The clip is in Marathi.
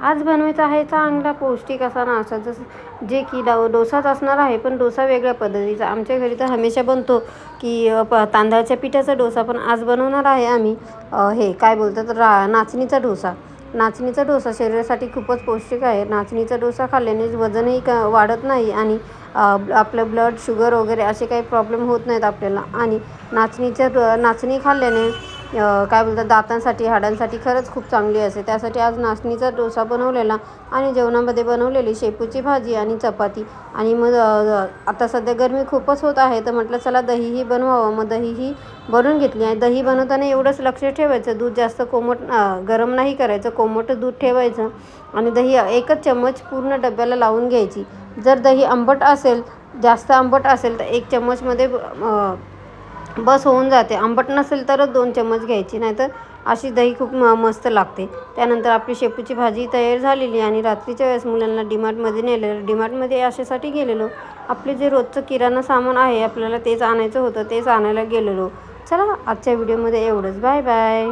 आज बनवायचा आहे चांगला पौष्टिक असा नाश्ता, जसं जे की डोसाच असणार आहे, पण डोसा वेगळ्या पद्धतीचा. आमच्या घरी तर हमेशा बनतो की तांदळाच्या पिठाचा डोसा, पण आज बनवणार आहे आम्ही हे काय बोलतात नाचणीचा डोसा. नाचणीचा डोसा शरीरासाठी खूपच पौष्टिक आहे. नाचणीचा डोसा खाल्ल्याने वजनही वाढत नाही आणि आपलं ब्लड शुगर वगैरे असे काही प्रॉब्लेम होत नाहीत आपल्याला. आणि नाचणी खाल्ल्याने काय बोलतात दातांसाठी हाडांसाठी खरंच खूप चांगली असते. त्यासाठी आज नाचणीचा डोसा बनवलेला आणि जेवणामध्ये बनवलेली शेपूची भाजी आणि चपाती. आणि मग आता सध्या गरमी खूपच होत आहे, तर म्हटलं चला दहीही बनवावं. मग दहीही बनवून घेतली. आणि दही बनवताना एवढंच लक्ष ठेवायचं, दूध जास्त गरम नाही करायचं, कोमट दूध ठेवायचं. आणि दही 1च चम्मच पूर्ण डब्याला लावून घ्यायची. जर दही आंबट असेल, जास्त आंबट असेल, तर 1 चम्मचमध्ये बस होऊन जाते. आंबट नसेल तरच 2 चम्मच घ्यायची, नाहीतर अशी दही खूप मस्त लागते. त्यानंतर आपली शेपूची भाजी तयार झालेली. आणि रात्रीच्या वेळेस मुलांना डीमार्टमध्ये नेलेलं. डीमार्टमध्ये अशासाठी गेलेलो, आपले जे रोजचं किराणा सामान आहे आपल्याला तेच आणायचं होतं, तेच आणायला गेलेलो. चला आजच्या व्हिडिओमध्ये एवढंच. Bye bye.